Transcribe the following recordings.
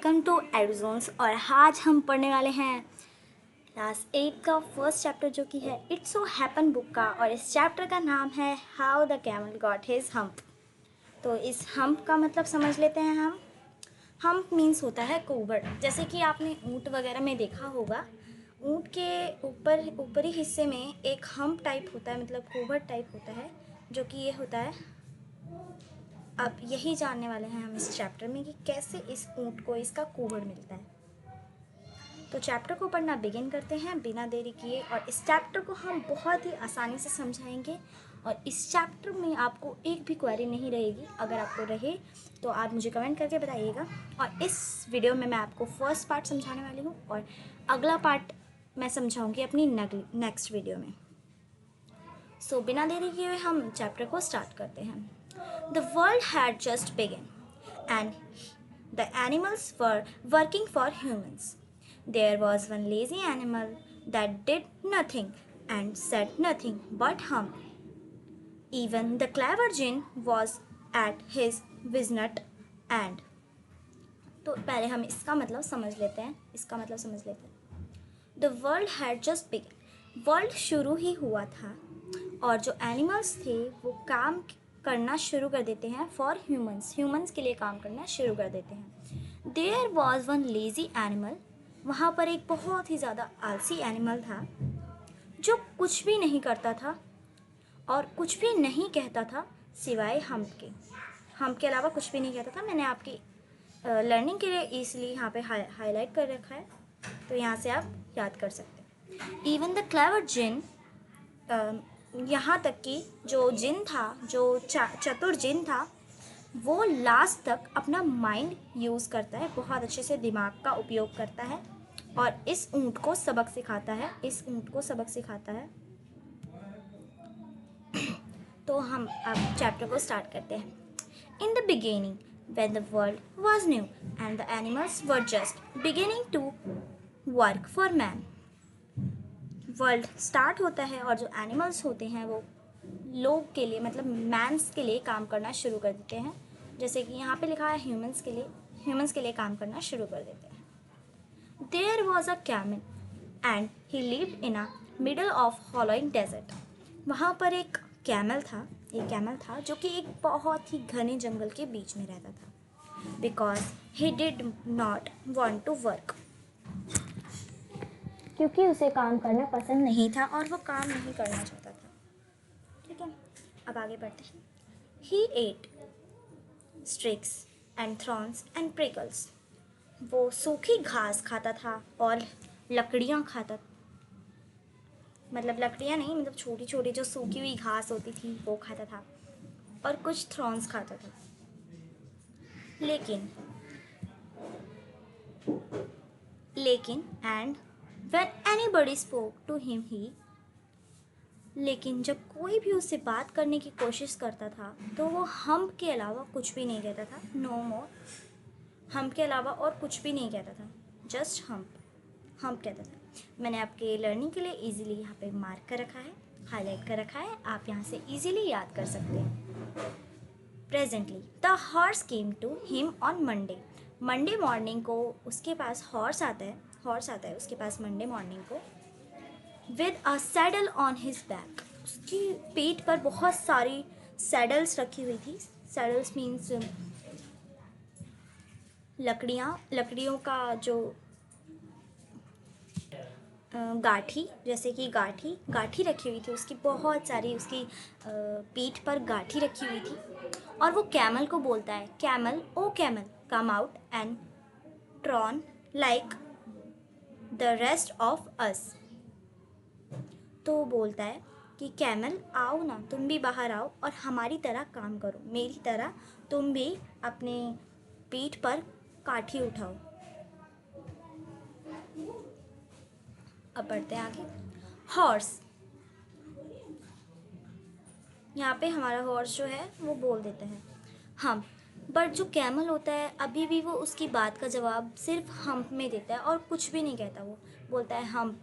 Welcome to एडजोन्स। और आज हम पढ़ने वाले हैं क्लास 8 का फर्स्ट चैप्टर जो कि है इट्स सो हैपन बुक का। और इस चैप्टर का नाम है how the camel got his hump. तो इस हम्प का मतलब समझ लेते हैं हम। हम्प मीन्स होता है कोबड़। जैसे कि आपने ऊँट वगैरह में देखा होगा, ऊँट के ऊपरी हिस्से में एक हम्प टाइप होता है, मतलब कोबड़ टाइप होता है, जो कि ये होता है। अब यही जानने वाले हैं हम इस चैप्टर में कि कैसे इस ऊँट को इसका कोबड़ मिलता है। तो चैप्टर को पढ़ना बिगिन करते हैं बिना देरी किए। और इस चैप्टर को हम बहुत ही आसानी से समझाएंगे। और इस चैप्टर में आपको एक भी क्वेरी नहीं रहेगी। अगर आपको रहे तो आप मुझे कमेंट करके बताइएगा। और इस वीडियो में मैं आपको फर्स्ट पार्ट समझाने वाली हूँ और अगला पार्ट मैं समझाऊँगी अपनी नेक्स्ट वीडियो में। सो बिना देरी किए हम चैप्टर को स्टार्ट करते हैं। The world had just begun, and the animals were working for humans. There was one lazy animal that did nothing and said nothing but hummed. Even the clever Jinn was at his business end. तो पहले हम इसका मतलब समझ लेते हैं। The world had just begun. World शुरू ही हुआ था और जो एनिमल्स थे वो काम करना शुरू कर देते हैं फॉर ह्यूमंस के लिए काम करना शुरू कर देते हैं। There was one lazy animal. वहाँ पर एक बहुत ही ज़्यादा आलसी एनिमल था जो कुछ भी नहीं करता था और कुछ भी नहीं कहता था सिवाय हम्प के अलावा कुछ भी नहीं कहता था। मैंने आपकी लर्निंग के लिए इसलिए यहाँ पे हाईलाइट कर रखा है, तो यहाँ से आप याद कर सकते हैं। इवन द क्लेवर जिन, यहाँ तक कि जो जिन था, जो चतुर जिन था, वो लास्ट तक अपना माइंड यूज़ करता है, बहुत अच्छे से दिमाग का उपयोग करता है और इस ऊँट को सबक सिखाता है। तो हम अब चैप्टर को स्टार्ट करते हैं। In the beginning when the world was new and the animals were just beginning to work for man. World start होता है और जो एनिमल्स होते हैं वो लोग के लिए, मतलब मैन्स के लिए काम करना शुरू कर देते हैं। जैसे कि यहाँ पे लिखा है ह्यूमंस के लिए काम करना शुरू कर देते हैं। There was a camel and he lived in a middle of hollowing desert. वहाँ पर एक कैमल था जो कि एक बहुत ही घने जंगल के बीच में रहता था। Because he did not want to work, क्योंकि उसे काम करना पसंद नहीं था और वो काम नहीं करना चाहता था। ठीक है, अब आगे बढ़ते हैं। ही एट स्ट्रिक्स एंड थ्रॉन्स एंड प्रिकल्स। वो सूखी घास खाता था और लकड़ियाँ खाता, मतलब लकड़ियाँ नहीं, मतलब छोटी छोटी जो सूखी हुई घास होती थी वो खाता था और कुछ थ्रॉन्स खाता था। लेकिन and when anybody spoke to him लेकिन जब कोई भी उससे बात करने की कोशिश करता था तो वो हम्प के अलावा कुछ भी नहीं कहता था। नो मोर, हम्प के अलावा और कुछ भी नहीं कहता था, जस्ट हम्प कहता था। मैंने आपके लर्निंग के लिए इजीली यहाँ पे मार्क कर रखा है, हाईलाइट कर रखा है, आप यहाँ से इजीली याद कर सकते हैं। Presently the horse came to him on Monday morning को उसके पास हॉर्स आता है उसके पास मंडे मॉर्निंग को, with a saddle on his back. उसकी पीठ पर बहुत सारी सैडल्स रखी हुई थी। सैडल्स मीन्स लकड़ियों का जो गाठी, जैसे कि गाठी रखी हुई थी उसकी, बहुत सारी उसकी पीठ पर गाठी रखी हुई थी। और वो कैमल को बोलता है, camel O camel come out and trot like the rest of us. तो वो बोलता है कि कैमल आओ ना, तुम भी बाहर आओ और हमारी तरह काम करो, मेरी तरह तुम भी अपने पीठ पर काठी उठाओ। अब बढ़ते हैं आगे। हॉर्स, यहाँ पे हमारा हॉर्स जो है वो बोल देता है हम्प, बट जो कैमल होता है अभी भी वो उसकी बात का जवाब सिर्फ हम्प में देता है और कुछ भी नहीं कहता। वो बोलता है हम्प,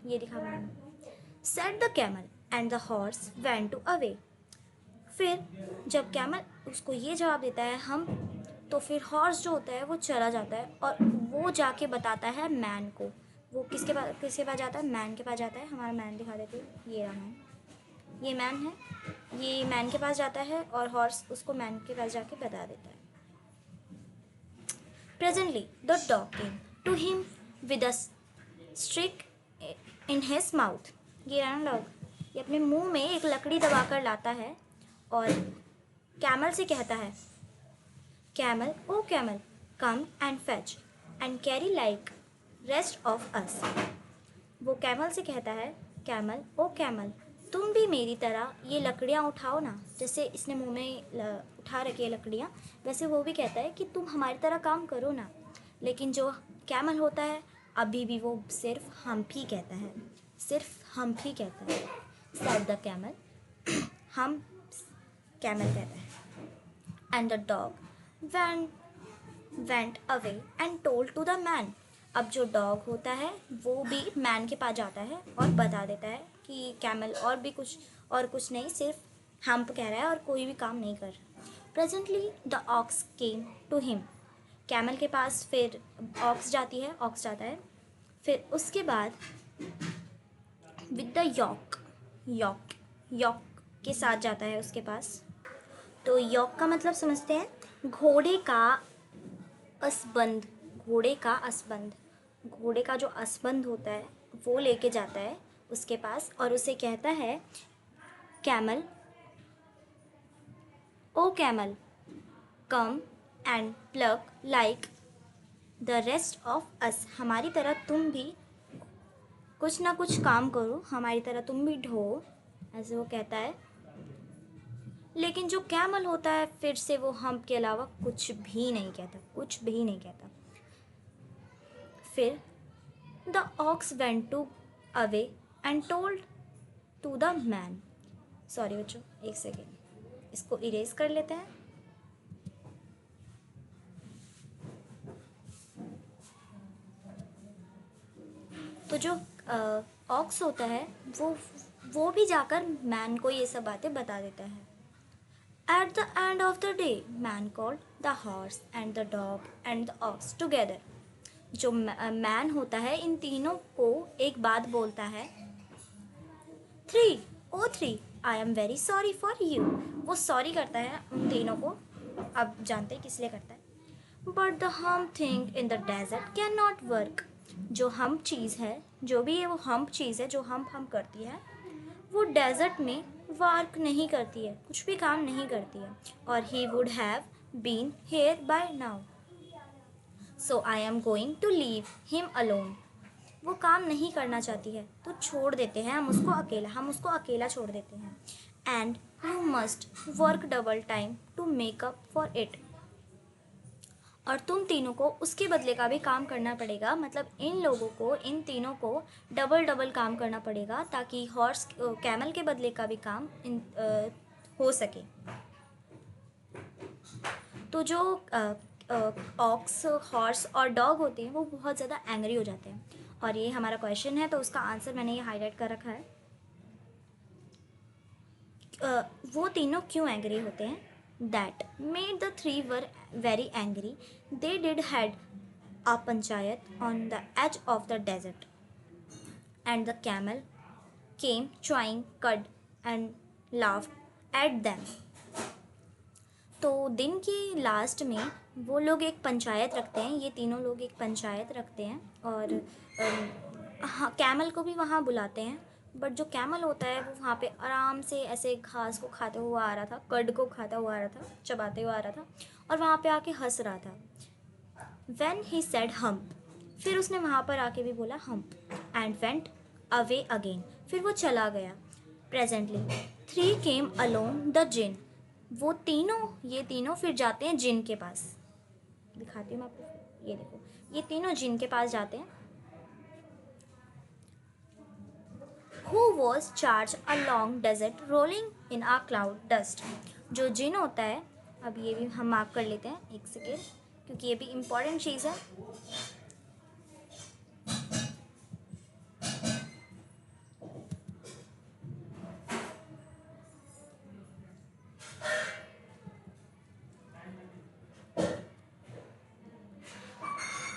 ये लिखा मैंने। Said the camel and the horse went to away. फिर जब कैमल उसको ये जवाब देता है हम्प, तो फिर हॉर्स जो होता है वो चला जाता है और वो जाके बताता है मैन को। वो किसके पास जाता है? मैन के पास जाता है। हमारा मैन दिखा देते हैं, ये रहा मैन, ये मैन है। ये मैन के पास जाता है और हॉर्स उसको मैन के पास जाके बता देता है। Presently the dog came to him with a stick in his mouth. ये रहा ना डॉग, ये अपने मुंह में एक लकड़ी दबाकर लाता है और कैमल से कहता है, camel O camel come and fetch and carry like rest of us. वो कैमल से कहता है, कैमल ओ कैमल तुम भी मेरी तरह ये लकड़ियाँ उठाओ ना, जैसे इसने मुंह में उठा रखी है लकड़ियाँ, वैसे वो भी कहता है कि तुम हमारी तरह काम करो ना। लेकिन जो कैमल होता है अभी भी वो सिर्फ हम्प ही कहता है, सिर्फ हम्प ही कहता है। Said the camel, humph camel कहता है। And the dog went away and told to the man. अब जो डॉग होता है वो भी मैन के पास जाता है और बता देता है कि कैमल और कुछ नहीं, सिर्फ हम्प कह रहा है और कोई भी काम नहीं कर रहा। Presently the ox came to him. Camel के पास फिर ऑक्स जाता है। फिर उसके बाद विद द यॉक के साथ जाता है उसके पास। तो यॉक का मतलब समझते हैं, घोड़े का असबंद। घोड़े का जो असबंद होता है वो लेके जाता है उसके पास और उसे कहता है, camel O camel come and plough like the rest of us. हमारी तरह तुम भी कुछ ना कुछ काम करो, हमारी तरह तुम भी ढो, ऐसे वो कहता है। लेकिन जो कैमल होता है फिर से वो हम्प के अलावा कुछ भी नहीं कहता। फिर the ox went to away and told to the man. Sorry बच्चों, एक सेकेंड, इसको इरेज कर लेते हैं। तो जो ऑक्स होता है वो भी जाकर मैन को ये सब बातें बता देता है। At the end of the day, man called the horse and the dog and the ox together. जो मैन होता है इन तीनों को एक बात बोलता है, three I am very sorry for you. वो सॉरी करता है उन तीनों को, अब जानते हैं किस लिए करता है। But the humph thing in the desert can not work. जो हम चीज़ है, जो भी ये वो हम्प चीज़ है जो हम करती है, वो डेजर्ट में वर्क नहीं करती है, कुछ भी काम नहीं करती है। और he would have been here by now, so I am going to leave him alone. वो काम नहीं करना चाहती है तो छोड़ देते हैं हम उसको अकेला छोड़ देते हैं। And you must work double time to make up for it. और तुम तीनों को उसके बदले का भी काम करना पड़ेगा, मतलब इन तीनों को डबल काम करना पड़ेगा ताकि कैमल के बदले का भी काम हो सके। तो जो ऑक्स, हॉर्स और डॉग होते हैं वो बहुत ज़्यादा एंग्री हो जाते हैं। और ये हमारा क्वेश्चन है तो उसका आंसर मैंने ये हाईलाइट कर रखा है। वो तीनों क्यों एंग्री होते हैं? That made the three were very angry. They did had a panchayat on the edge of the desert, and the camel came chewing cud and laughed at them. तो दिन की लास्ट में वो लोग एक पंचायत रखते हैं, ये तीनों लोग एक पंचायत रखते हैं और हाँ, कैमल को भी वहाँ बुलाते हैं। बट जो कैमल होता है वो वहाँ पे आराम से ऐसे घास को खाता हुआ आ रहा था, कर्ड को खाता हुआ आ रहा था, चबाते हुआ आ रहा था और वहाँ पे आके हंस रहा था। When he said hump, फिर उसने वहाँ पर आके भी बोला hump, and went away again, फिर वो चला गया। Presently, three came along the jinn. ये तीनों फिर जाते हैं जिन के पास। दिखाती हूँ मैं आपको, ये देखो, ये तीनों जिन के पास जाते हैं। Who was charged a long desert rolling in a cloud dust. जो जिन होता है, अब ये भी हम मार्क कर लेते हैं एक सेकेंड, क्योंकि ये भी इम्पॉर्टेंट चीज़ है।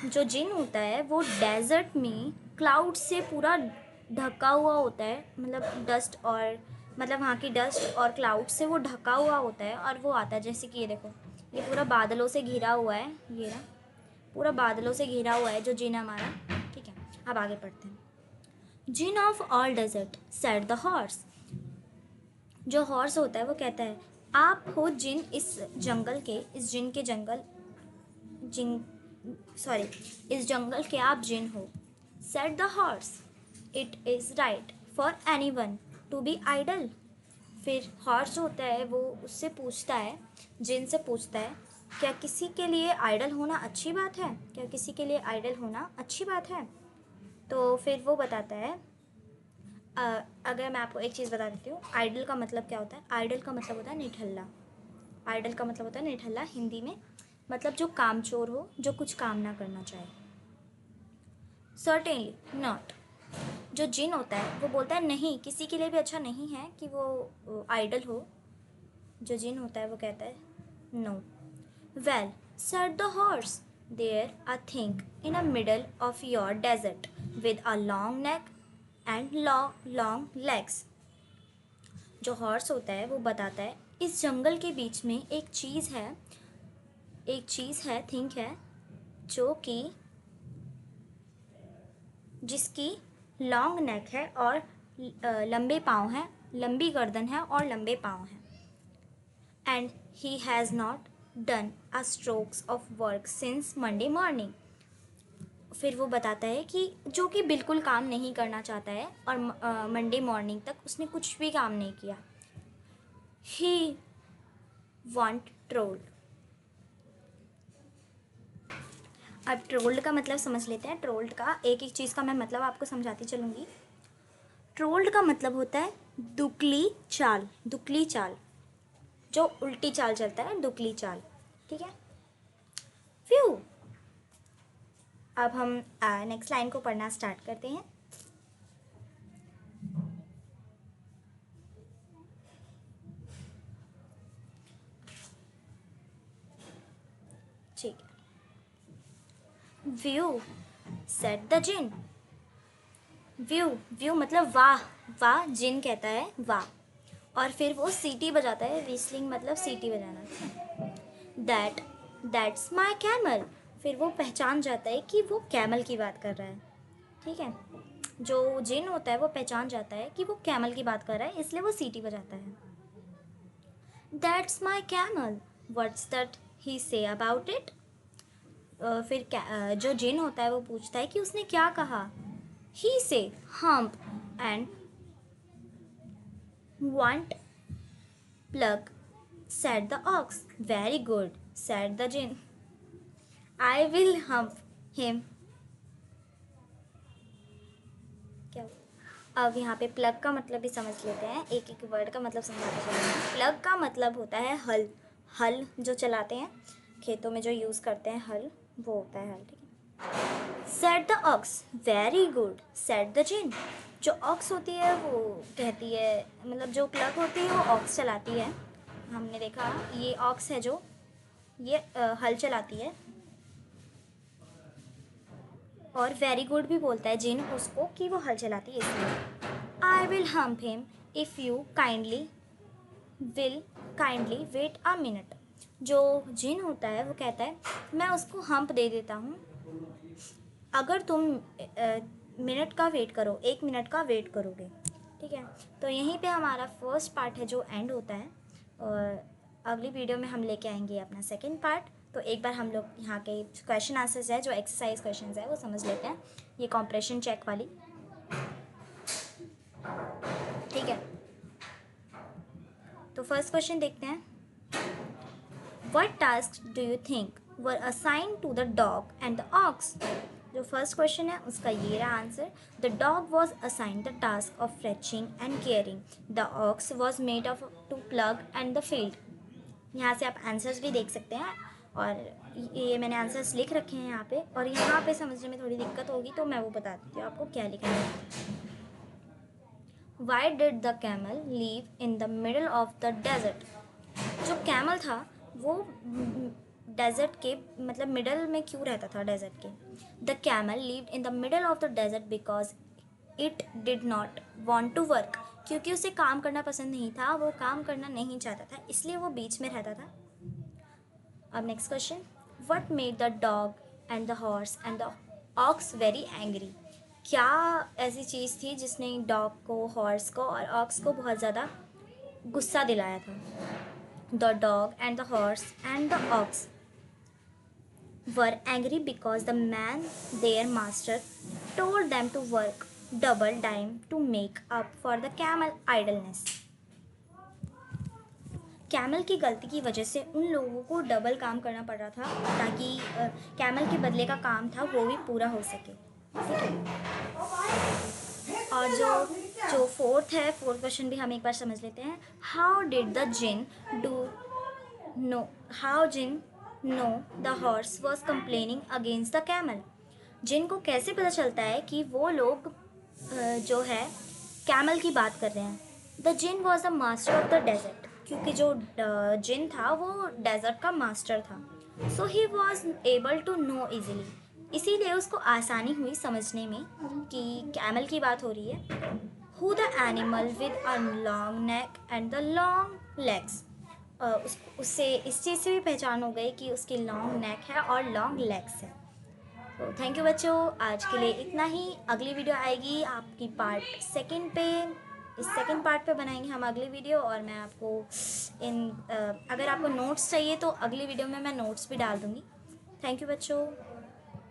जो जिन होता है वो डेजर्ट में क्लाउड से पूरा ढका हुआ होता है, मतलब डस्ट और मतलब वहाँ की डस्ट और क्लाउड से वो ढका हुआ होता है और वो आता है। जैसे कि ये देखो, ये पूरा बादलों से घिरा हुआ है, ये रहा, पूरा बादलों से घिरा हुआ है जो जिन हमारा। ठीक है, अब आगे पढ़ते हैं। Jinn of all desert said the horse. जो हॉर्स होता है वो कहता है, आप हो जिन इस जंगल के, इस जिन के जंगल, जिन सॉरी इस जंगल के आप जिन हो। Said the horse, it is right for any one to be idle. फिर हॉर्स होता है वो उससे पूछता है, जिन से पूछता है, क्या किसी के लिए आइडल होना अच्छी बात है, क्या किसी के लिए आइडल होना अच्छी बात है। तो फिर वो बताता है, अगर मैं आपको एक चीज़ बता देती हूँ, आइडल का मतलब क्या होता है। आइडल का मतलब होता है निठल्ला। आइडल का मतलब होता है निठल्ला हिंदी में, मतलब जो कामचोर हो, जो कुछ काम ना करना चाहे। Certainly not. जो जिन होता है वो बोलता है नहीं, किसी के लिए भी अच्छा नहीं है कि वो आइडल हो। जो जिन होता है वो कहता है no. Well said the horse, there a thing in the middle of your desert with a long neck and long legs. जो हॉर्स होता है वो बताता है, इस जंगल के बीच में एक चीज़ है, एक चीज़ है, थिंक है, जो कि जिसकी लॉन्ग नेक है और लंबे पाँव हैं, लंबी गर्दन है और लंबे पाँव हैं। And he has not done a strokes of work since Monday morning. फिर वो बताता है कि जो कि बिल्कुल काम नहीं करना चाहता है और मंडे मॉर्निंग तक उसने कुछ भी काम नहीं किया। ही वॉन्ट ट्रोल्ड। अब ट्रोल्ड का मतलब समझ लेते हैं। ट्रोल्ड का एक एक चीज़ का मैं मतलब आपको समझाती चलूँगी। ट्रोल्ड का मतलब होता है दुकली चाल, दुकली चाल, जो उल्टी चाल चलता है, दुकली चाल। ठीक है, व्यू। अब हम नेक्स्ट लाइन को पढ़ना स्टार्ट करते हैं। ठीक है। Whew said the djinn. Whew, whew मतलब वाह, वाह जिन कहता है वाह, और फिर वो सीटी बजाता है। विस्लिंग मतलब सीटी बजाना। That's my camel. फिर वो पहचान जाता है कि वो कैमल की बात कर रहा है। ठीक है, जो जिन होता है वो पहचान जाता है कि वो कैमल की बात कर रहा है, इसलिए वो सीटी बजाता है। That's my camel, what's that he say about it. फिर जो जिन होता है वो पूछता है कि उसने क्या कहा। ही से hump and want plug, said the ox. Very good, said the jinn. I will hump him. क्या? अब यहाँ पे प्लग का मतलब भी समझ लेते हैं, एक एक वर्ड का मतलब समझाते चलेंगे। प्लग का मतलब होता है हल, हल जो चलाते हैं खेतों में, जो यूज़ करते हैं हल, वो होता है हल। ठीक है। Said the ox, very good, said the jinn. जो ऑक्स होती है वो कहती है, मतलब जो प्लग होती है वो ऑक्स चलाती है। हमने देखा ये ऑक्स है जो ये हल चलाती है, और वेरी गुड भी बोलता है जिन उसको कि वो हल चलाती है इसलिए। I will humph him if you kindly wait a minute. जो जिन होता है वो कहता है, मैं उसको हम्प दे देता हूँ अगर तुम मिनट का वेट करो, 1 मिनट का वेट करोगे। ठीक है, तो यहीं पे हमारा फर्स्ट पार्ट है जो एंड होता है, और अगली वीडियो में हम लेके आएंगे अपना सेकंड पार्ट। तो एक बार हम लोग यहाँ के क्वेश्चन आंसर्स है, जो एक्सरसाइज क्वेश्चंस है वो समझ लेते हैं, ये कॉम्प्रेशन चेक वाली। ठीक है, तो फर्स्ट क्वेश्चन देखते हैं। What tasks do you think were assigned to the dog and the ox? जो फर्स्ट क्वेश्चन है उसका ये रहा answer. The dog was assigned the task of fetching and carrying, the ox was made of to plough and the field. यहाँ से आप answers भी देख सकते हैं, और ये मैंने आंसर्स लिख रखे हैं यहाँ पे, और यहाँ पे समझने में थोड़ी दिक्कत होगी तो मैं वो बता देती हूँ आपको क्या लिखना है। Why did the camel live in the middle of the desert. जो कैमल था वो डेजर्ट के मतलब मिडल में क्यों रहता था डेजर्ट के? The camel lived in the middle of the desert because it did not want to work, क्योंकि उसे काम करना पसंद नहीं था, वो काम करना नहीं चाहता था, इसलिए वो बीच में रहता था। अब next question, what made the dog and the horse and the ox very angry? क्या ऐसी चीज़ थी जिसने डॉग को, हॉर्स को और ऑक्स को बहुत ज़्यादा गुस्सा दिलाया था? The dog and the horse and the ox were angry because the man, their master, told them to work double time to make up for the camel idleness. Camel की गलती की वजह से उन लोगों को डबल काम करना पड़ रहा था ताकि कैमल के बदले का काम था वो भी पूरा हो सके, ठीक है। और जो फोर्थ क्वेश्चन भी हम एक बार समझ लेते हैं। How did the jinn do know how jinn know the horse was complaining against the camel? Jinn को कैसे पता चलता है कि वो लोग जो है कैमल की बात कर रहे हैं? The jinn was the master of the desert, क्योंकि जो जिन था वो डेजर्ट का मास्टर था। So he was able to know easily, इसीलिए उसको आसानी हुई समझने में कि कैमल की बात हो रही है। Who the animal with a long neck and the long legs, उससे इस चीज़ से भी पहचान हो गई कि उसकी लॉन्ग नेक है और लॉन्ग लेग्स है। तो थैंक यू बच्चों, आज के लिए इतना ही। अगली वीडियो आएगी आपकी पार्ट सेकंड पे, इस सेकंड पार्ट पे बनाएंगे हम अगली वीडियो, और मैं आपको अगर आपको नोट्स चाहिए तो अगली वीडियो में मैं नोट्स भी डाल दूँगी। थैंक यू बच्चों।